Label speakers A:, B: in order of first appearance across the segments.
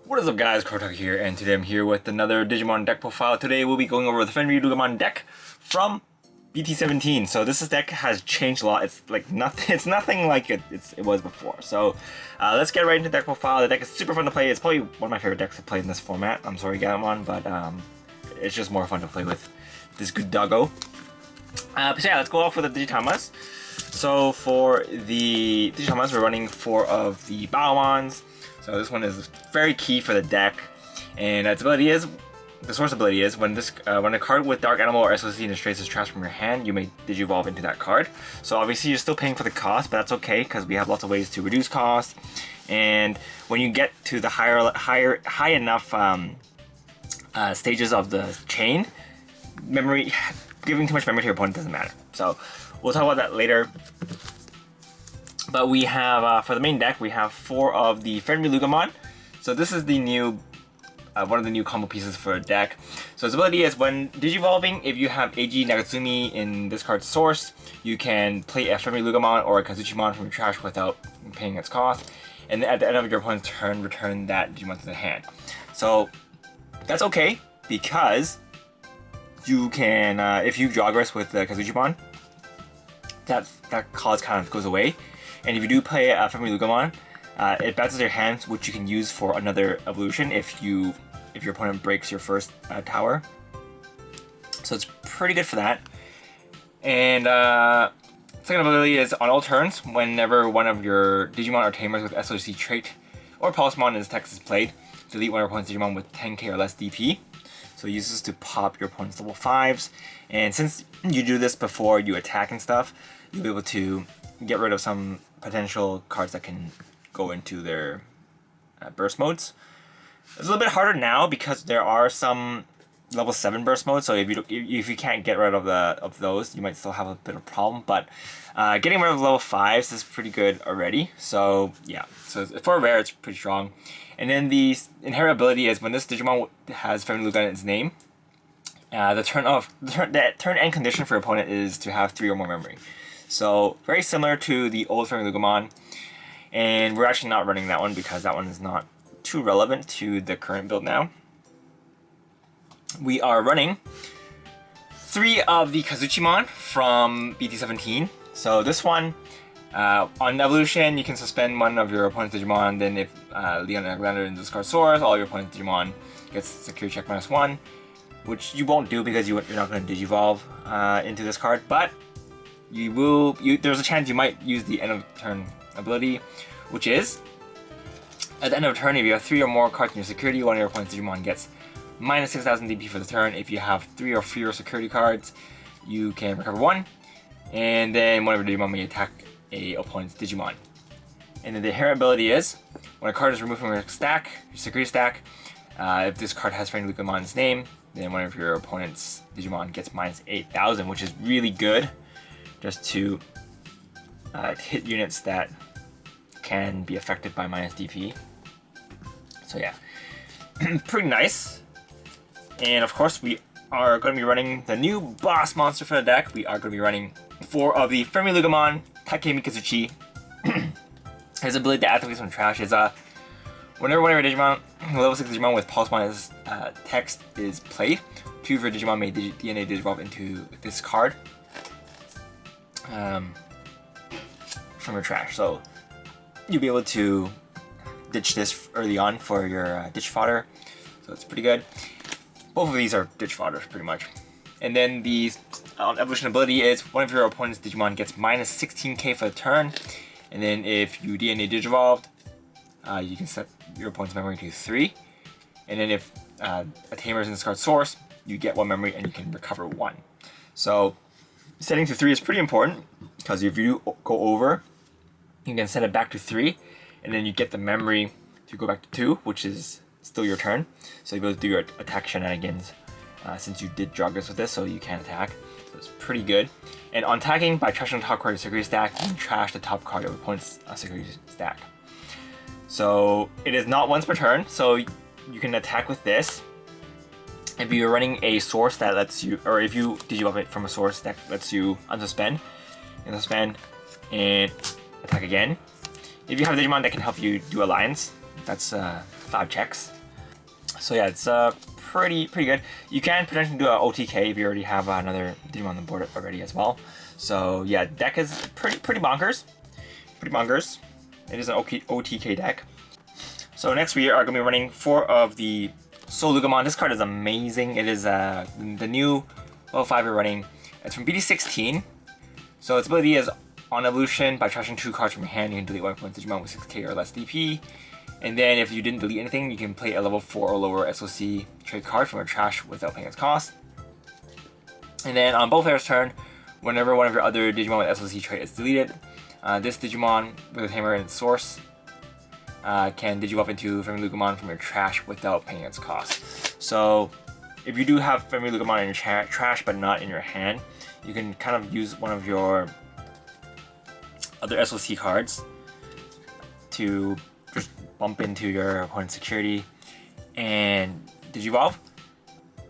A: What is up guys, Kortok here, and today I'm here with another Digimon deck profile. Today we'll be going over the Fenriloogamon deck from BT-17. So this deck has changed a lot. It's like nothing. It's nothing like it was before. So let's get right into the deck profile. The deck is super fun to play. It's probably one of my favorite decks to play in this format. I'm sorry, Gamon, but it's just more fun to play with this good doggo. But yeah, let's go off with the Digitamas. So for the Digitamas, we're running 4 of the Bowmons. So this one is very key for the deck, and its ability is, the source ability is, when a card with Dark Animal or SOC in its trace is transferred from your hand, you may Digivolve into that card. So obviously you're still paying for the cost, but that's okay because we have lots of ways to reduce cost. And when you get to the high enough stages of the chain, giving too much memory to your opponent doesn't matter. So we'll talk about that later. But we have, for the main deck, we have 4 of the Fenriloogamon. So this is the new, one of the new combo pieces for a deck. So its ability is, when Digivolving, if you have AG Nagatsumi in this card's source, you can play a Fenriloogamon or a Kazuchimon from your trash without paying its cost. And at the end of your opponent's turn, return that Digimon to the hand. So that's okay, because you can, if you Joggerus with the Kazuchimon, that cost kind of goes away. And if you do play a Fenriloogamon, it bounces your hand, which you can use for another evolution if your opponent breaks your first tower. So it's pretty good for that. And second ability is, on all turns, whenever one of your Digimon or Tamers with SOC trait or Pulsemon in this text is played, delete one of your opponent's Digimon with 10k or less DP. So it uses to pop your opponent's level 5s. And since you do this before you attack and stuff, you'll be able to get rid of some potential cards that can go into their burst modes. It's a little bit harder now because there are some level 7 burst modes. So if you can't get rid of those, you might still have a bit of a problem. But getting rid of level 5s is pretty good already. So yeah, so for a rare, it's pretty strong. And then the inherent ability is, when this Digimon has Fenriloogamon in its name, the turn end condition for your opponent is to have 3 or more memory. So very similar to the old Fenriloogamon, and we're actually not running that one because that one is not too relevant to the current build now. We are running 3 of the Kazuchimon from BT-17. So this one, on evolution, you can suspend one of your opponent's Digimon. Then if Leon and Alexander in discard source, all your opponent's Digimon gets security check -1, which you won't do because you're not going to Digivolve into this card, but there's a chance you might use the end of turn ability, which is, at the end of turn, if you have 3 or more cards in your security, one of your opponent's Digimon gets -6,000 DP for the turn. If you have 3 or fewer security cards, you can recover 1, and then one of your Digimon may attack a opponent's Digimon. And then the inherent ability is, when a card is removed from your stack, your security stack, if this card has Fenriloogamon's name, then one of your opponent's Digimon gets -8,000, which is really good, just to hit units that can be affected by -DP. So yeah, pretty nice. And of course, we are going to be running the new boss monster for the deck. We are going to be running 4 of the Fenriloogamon Takemikazuchi. His ability to activate some trash is, whenever one of your Digimon, level 6 Digimon with Pulsemon as text is played, 2 of your Digimon may DNA Digivolve into this card from your trash. So you'll be able to ditch this early on for your ditch fodder. So it's pretty good. Both of these are ditch fodders pretty much. And then the evolution ability is, one of your opponent's Digimon gets -16k for the turn. And then if you DNA Digivolved, you can set your opponent's memory to 3. And then if a Tamer is in this card's source, you get 1 memory and you can recover 1. So setting to 3 is pretty important, because if you go over, you can set it back to 3, and then you get the memory to go back to 2, which is still your turn. So you'll be able to do your attack shenanigans, since you did Joggerus with this, so you can attack. So it's pretty good. And on attacking, by trashing the top card of your security stack, you can trash the top card of your opponent's security stack. So it is not once per turn, so you can attack with this. If you're running a source that lets you, or if you Digivolve it from a source that lets you unsuspend, and suspend and attack again. If you have a Digimon that can help you do Alliance, that's 5 checks. So yeah, it's pretty good. You can potentially do an OTK if you already have another Digimon on the board already as well. So yeah, deck is pretty bonkers. Pretty bonkers. It is an OTK deck. So next we are going to be running 4 of the Fenriloogamon. This card is amazing. It is the new level 5 we're running. It's from BT-17. So its ability is on evolution. By trashing 2 cards from your hand, you can delete 1 point Digimon with 6k or less DP. And then if you didn't delete anything, you can play a level 4 or lower SOC trade card from your trash without paying its cost. And then on both players' turn, whenever one of your other Digimon with SOC trait is deleted, this Digimon with a hammer and its source can Digivolve into Fenriloogamon from your trash without paying its cost. So if you do have Fenriloogamon in your trash but not in your hand, you can kind of use one of your other SOC cards to just bump into your opponent's security and Digivolve.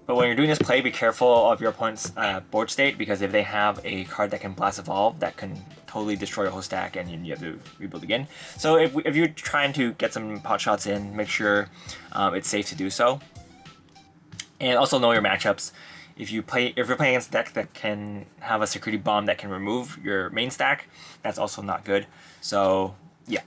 A: But when you're doing this play, be careful of your opponent's board state, because if they have a card that can blast evolve, that can totally destroy your whole stack and you have to rebuild again. So if you're trying to get some pot shots in, make sure it's safe to do so. And also know your matchups. If you're playing against a deck that can have a security bomb that can remove your main stack, that's also not good. So yeah.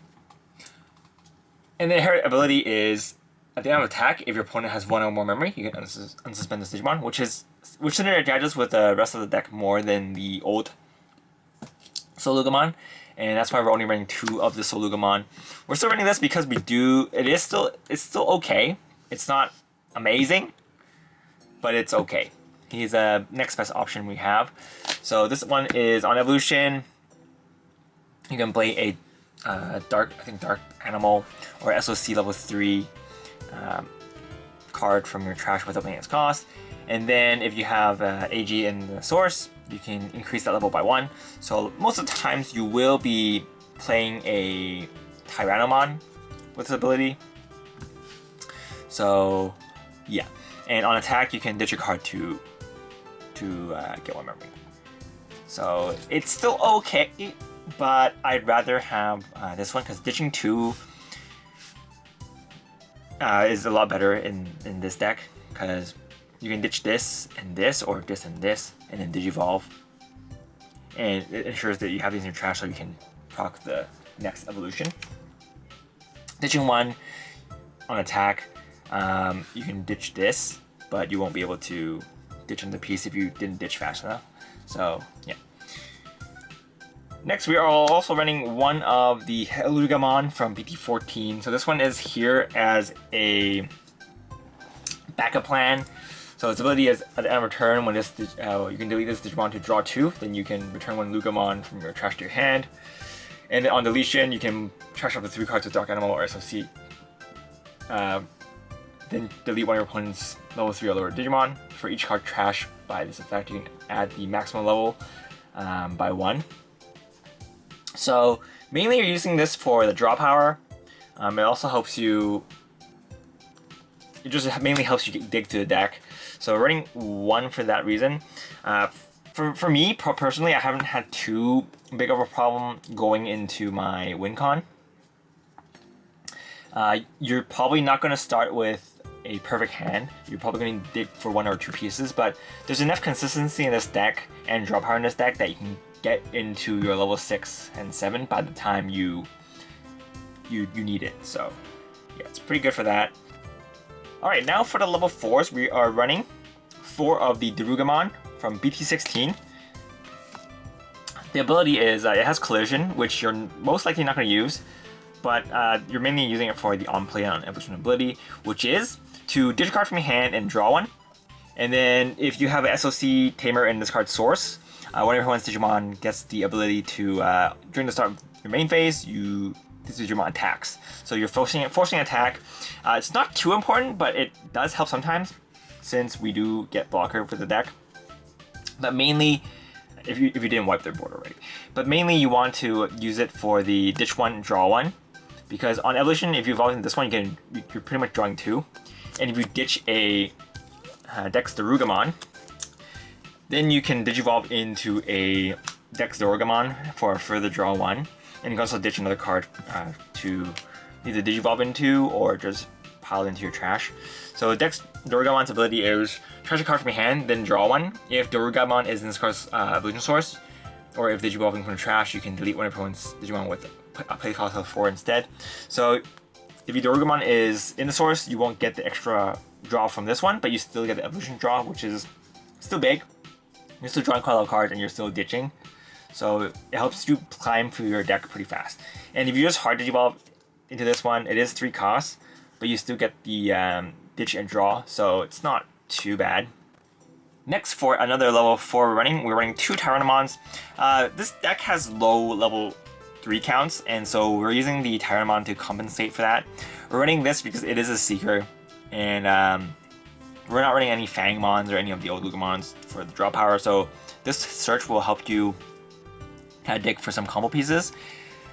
A: And the inherent ability is, at the end of attack, if your opponent has 1 or more memory, you can unsuspend this Digimon, which synergizes with the rest of the deck more than the old Fenriloogamon, and that's why we're only running 2 of the Fenriloogamon. We're still running this because it's still okay. It's not amazing, but it's okay. He's a next best option we have. So this one is on evolution. You can play a dark animal or SOC level 3 card from your trash without paying its cost. And then if you have AG in the source, you can increase that level by 1. So most of the times you will be playing a Tyrannomon with this ability. So yeah. And on attack, you can ditch a card to get 1 memory. So it's still okay, but I'd rather have this one, because ditching 2 is a lot better in this deck, because you can ditch this and this, or this and this, and then Digivolve. And it ensures that you have these in your trash so you can proc the next evolution. Ditching 1 on attack, you can ditch this, but you won't be able to ditch another piece if you didn't ditch fast enough. So yeah. Next, we are also running 1 of the Fenriloogamon from BT-14. So this one is here as a backup plan. So its ability is at the end of turn, when this you can delete this Digimon to draw 2, then you can return 1 Loogamon from your trash to your hand. And then on deletion, you can trash up to 3 cards with Dark Animal or SOC. Then delete 1 of your opponent's level 3 or lower Digimon. For each card trash by this effect, you can add the maximum level by 1. So mainly you're using this for the draw power. It also helps you. It just mainly helps you dig through the deck. So running 1 for that reason. For me personally, I haven't had too big of a problem going into my win con. You're probably not going to start with a perfect hand. You're probably going to dig for 1 or 2 pieces, but there's enough consistency in this deck and draw power in this deck that you can get into your level 6 and 7 by the time you need it. So yeah, it's pretty good for that. Alright, now for the level 4s, we are running 4 of the Fenriloogamon from BT-16. The ability is, it has collision, which you're most likely not going to use, but you're mainly using it for the on-play and on-evolution ability, which is to ditch a card from your hand and draw 1. And then if you have an SOC Tamer in this card's source, one of your opponent's Digimon gets the ability to, during the start of your main phase, this Digimon attacks. So you're forcing attack. It's not too important, but it does help sometimes, since we do get blocker for the deck. But mainly, if you didn't wipe their board already. But mainly you want to use it for the ditch 1, draw 1. Because on evolution, if you evolve into this one, you're pretty much drawing 2. And if you ditch a Fenriloogamon, then you can Digivolve into a Fenriloogamon for a further draw 1. And you can also ditch another card to either Digivolve into or just piled into your trash. So Dex Dorugamon's ability is trash a card from your hand, then draw one. If Dorugamon is in this card's evolution source, or if Digivolving from the trash, you can delete one opponent's Digimon with a play cost of 4 instead. So if your Dorugamon is in the source, you won't get the extra draw from this one, but you still get the evolution draw, which is still big. You're still drawing quite a lot of cards and you're still ditching. So it helps you climb through your deck pretty fast. And if you just hard Digivolve into this one, it is 3 costs, but you still get the ditch and draw, so it's not too bad. Next, for another level 4 we're running 2 Tyrannomons. This deck has low level 3 counts, and so we're using the Tyrannomon to compensate for that. We're running this because it is a Seeker, and we're not running any Fangmons or any of the old Lugamons for the draw power, so this search will help you kind of dig for some combo pieces.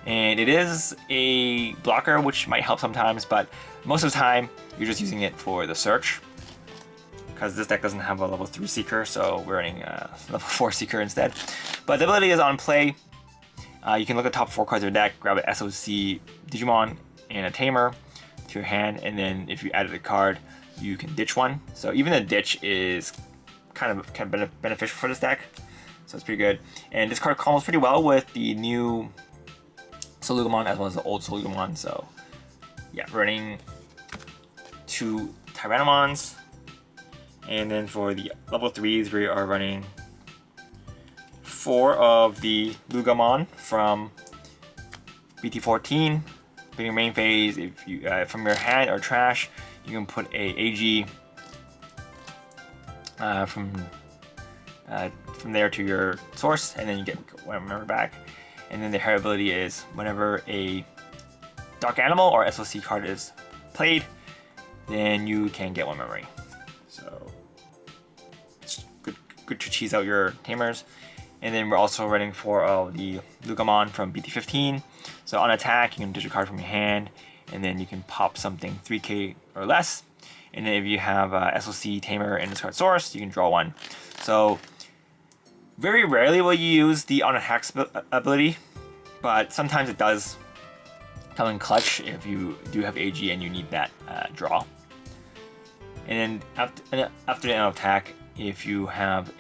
A: And it is a blocker, which might help sometimes, but most of the time you're just using it for the search, because this deck doesn't have a level 3 Seeker, so we're running a level 4 Seeker instead. But the ability is on play. You can look at the top 4 cards of your deck, grab an SOC Digimon and a Tamer to your hand, and then if you added a card, you can ditch one. So even the ditch is kind of beneficial for this deck, so it's pretty good. And this card combos pretty well with the new Fenriloogamon as well as the old Fenriloogamon. So yeah, running 2 Tyrannomons. And then for the level 3s, we are running 4 of the Lugamon from BT-14. In your main phase, if you from your hand or trash, you can put a AG from there to your source, and then you get one member back. And then the hair ability is whenever a Dark Animal or SOC card is played, then you can get 1 memory. So it's good to cheese out your Tamers. And then we're also running 4 of the Lugamon from BT-15. So on attack, you can ditch a card from your hand, and then you can pop something 3k or less. And then if you have SOC Tamer in this card source, you can draw 1. So very rarely will you use the on attack ability, but sometimes it does come in clutch if you do have AG and you need that draw. And then after the on attack, if you have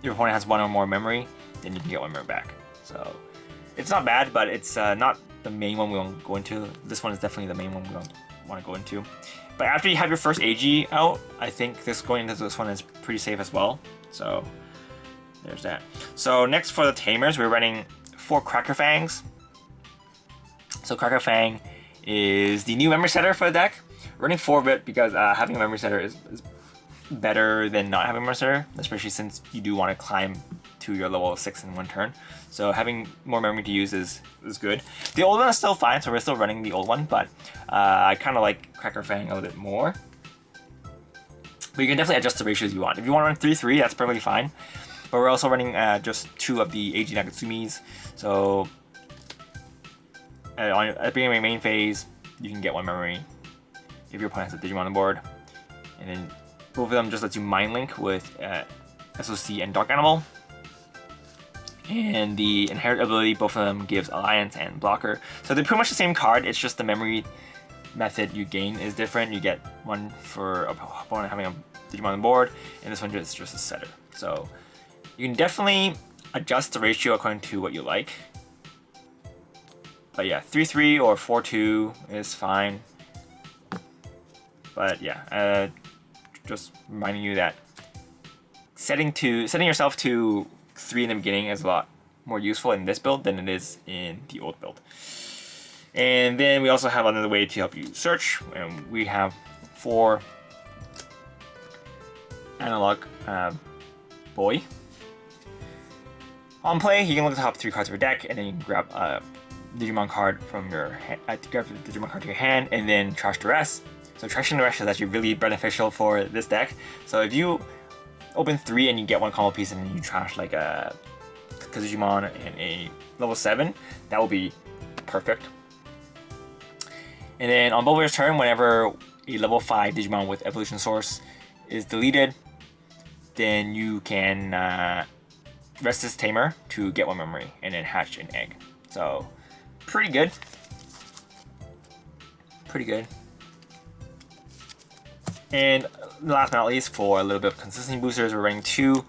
A: your opponent has 1 or more memory, then you can get 1 memory back. So it's not bad, but it's not the main one we want to go into. This one is definitely the main one we want to go into. But after you have your first AG out, I think going into this one is pretty safe as well. So there's that. So next for the Tamers, we're running 4 Cracker Fangs. So Cracker Fang is the new memory setter for the deck. We're running 4 of it because having a memory setter is better than not having a memory setter, especially since you do want to climb to your level 6 in 1 turn. So having more memory to use is good. The old one is still fine, so we're still running the old one, but I kind of like Cracker Fang a little bit more. But you can definitely adjust the ratios you want. If you want to run 3-3, that's perfectly fine. But we're also running just 2 of the AG Nagatsumis. So at the beginning of your main phase, you can get 1 memory if your opponent has a Digimon on the board. And then both of them just lets you Mind Link with SOC and Dark Animal. And the inherit ability, both of them gives Alliance and Blocker. So they're pretty much the same card, it's just the memory method you gain is different. You get 1 for a opponent having a Digimon on the board, and this one is just a setter. So you can definitely adjust the ratio according to what you like. But yeah, 3-3 or 4-2 is fine. But yeah, just reminding you that setting yourself to 3 in the beginning is a lot more useful in this build than it is in the old build. And then we also have another way to help you search, and we have 4 Analog Boy. On play, you can look at the top 3 cards of your deck, and then you can grab a Digimon card from your hand, grab the Digimon card to your hand, and then trash the rest. So trashing the rest is actually really beneficial for this deck. So if you open 3 and you get 1 combo piece, and then you trash like a Kazujimon and a level 7, that will be perfect. And then on Bulwer's turn, whenever a level 5 Digimon with Evolution Source is deleted, then you can rest this Tamer to get 1 memory and then hatch an egg. So pretty good. Pretty good. And last but not least, for a little bit of consistency boosters, we're running 2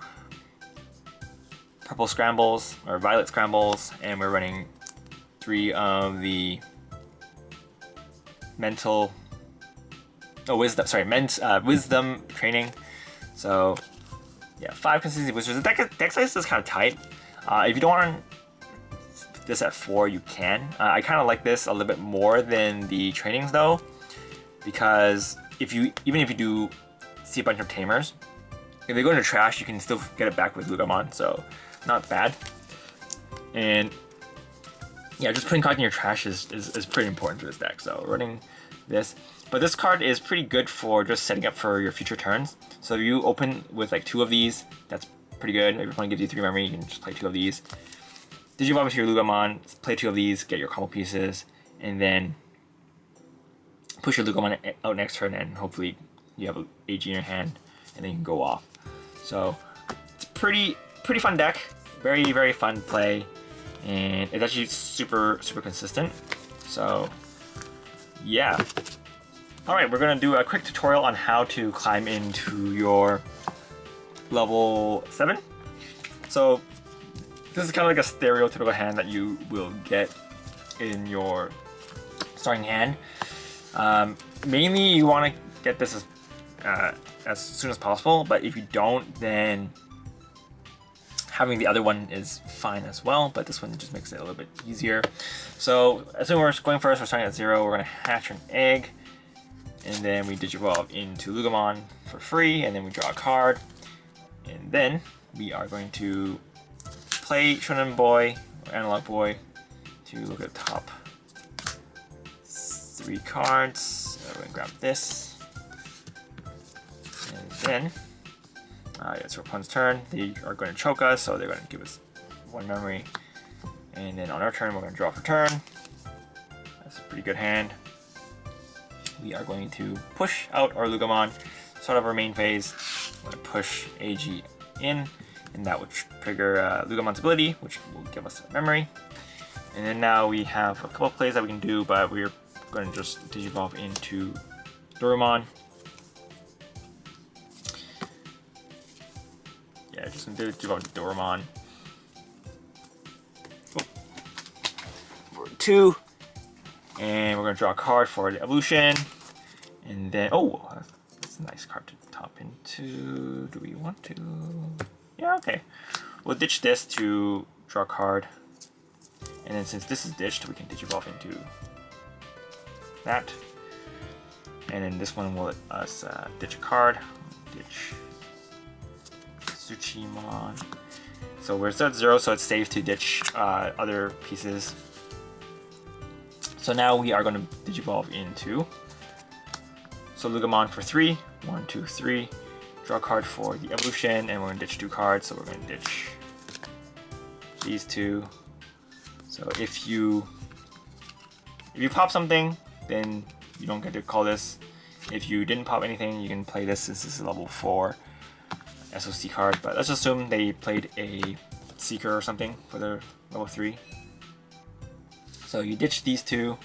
A: purple scrambles or violet scrambles, and we're running 3 of the wisdom training. So yeah, 5 consistency boosters. The deck size is kind of tight. If you don't want this at 4, you can. I kind of like this a little bit more than the trainings though, because even if you do see a bunch of tamers, if they go into trash, you can still get it back with Loogamon, so not bad. And yeah, just putting cards in your trash is pretty important for this deck. So running this, but this card is pretty good for just setting up for your future turns. So if you open with like 2 of these, that's pretty good. If your opponent gives you 3 memory, you can just play 2 of these. Digivolve into your Loogamon, play 2 of these, get your combo pieces, and then push your Loogamon out next turn, and hopefully you have an AG in your hand, and then you can go off. So it's pretty fun deck, very fun to play, and it's actually super consistent. So yeah. Alright, we're gonna do a quick tutorial on how to climb into your level 7. So this is kind of like a stereotypical hand that you will get in your starting hand. Mainly you want to get this as soon as possible, but if you don't, then having the other one is fine as well, but this one just makes it a little bit easier. So as soon as we're going first, we're starting at 0, we're going to hatch an egg, and then we Digivolve into Loogamon for free, and then we draw a card, and then we are going to play Shonen Boy, or Analog Boy, to look at the top 3 cards. So we're going to grab this, and then it's our opponent's turn. They are going to choke us, so they're going to give us 1 memory, and then on our turn we're going to draw for turn. That's a pretty good hand. We are going to push out our Loogamon, start of our main phase. We're going to push AG in, and that would trigger Loogamon's ability, which will give us a memory. And then now we have a couple of plays that we can do, but we're going to just Digivolve into Dorumon. Yeah, just going to Digivolve into Dorumon. For 2. And we're going to draw a card for the evolution. And then, oh, that's a nice card to top into. Do we want to? Yeah, okay. We'll ditch this to draw a card. And then since this is ditched, we can Digivolve into that. And then this one will let us ditch a card. Ditch Tsuchimon. So we're still at 0, so it's safe to ditch other pieces. So now we are going to Digivolve into Loogamon for 3. 1, 2, 3. Draw a card for the evolution, and we're going to ditch 2 cards. So we're going to ditch these 2. So if you pop something, then you don't get to call this. If you didn't pop anything, you can play this since this is level 4 SOC card. But let's assume they played a Seeker or something for their level 3. So you ditch these 2,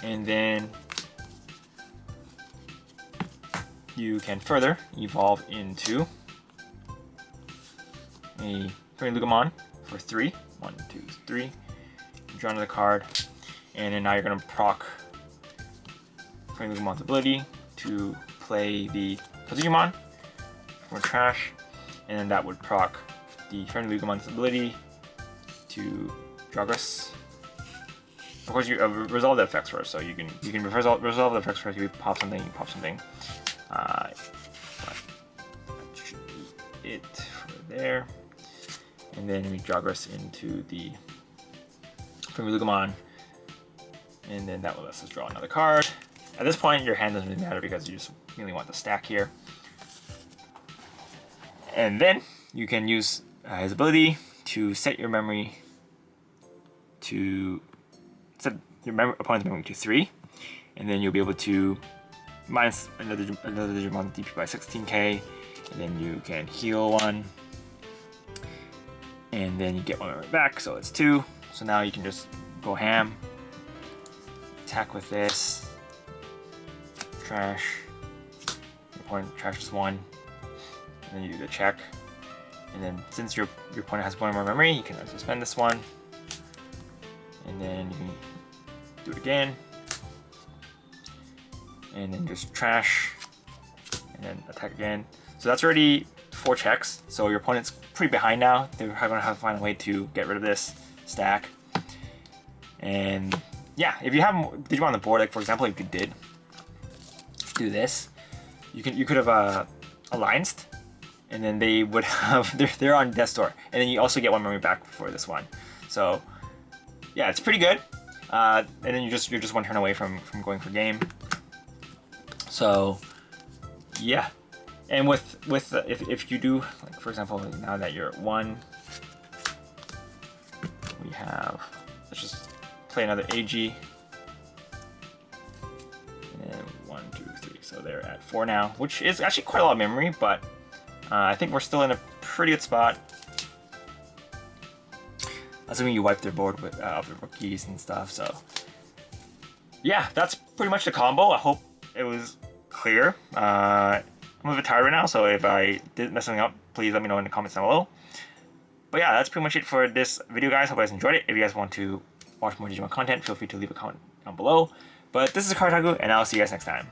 A: and then you can further evolve into a Fenriloogamon for 3. 1, 2, 3. Draw another card, and then now you're going to proc Fenriloogamon's ability to play the Kazumon for trash, and then that would proc the Fenriloogamon's ability to Dragras. Of course, you resolve the effects first, so you can resolve the effects first. You pop something, you pop something. But that should be it for there. And then we Dragras into the Fenriloogamon, and then that will let us draw another card. At this point, your hand doesn't really matter because you just really want the stack here. And then you can use his ability to set your memory to set your opponent's memory to 3, and then you'll be able to minus another Digimon DP by 16k, and then you can heal 1, and then you get 1 memory back, so it's 2. So now you can just go ham, attack with this, trash, opponent trashes 1, and then you do the check. And then since your opponent has 1 more memory, you can suspend this one. And then you can do it again. And then just trash. And then attack again. So that's already 4 checks. So your opponent's pretty behind now. They're going to have to find a way to get rid of this stack. And yeah, if you have Digimon on the board, like for example, if you did do this, you could have allianced, and then they would have they're on death's door, and then you also get 1 memory back for this one. So yeah, it's pretty good. And then you're just 1 turn away from going for game. So yeah, and if you do, like for example, now that you're at 1, we have, let's just play another AG. And 1, 2, 3. So they're at 4 now, which is actually quite a lot of memory, but I think we're still in a pretty good spot. Assuming you wipe their board with the rookies and stuff. So yeah, that's pretty much the combo. I hope it was clear. I'm a bit tired right now, so if I did mess something up, please let me know in the comments down below. But yeah, that's pretty much it for this video, guys. Hope you guys enjoyed it. If you guys want to watch more Digimon content, feel free to leave a comment down below. But this is Kartaku, and I'll see you guys next time.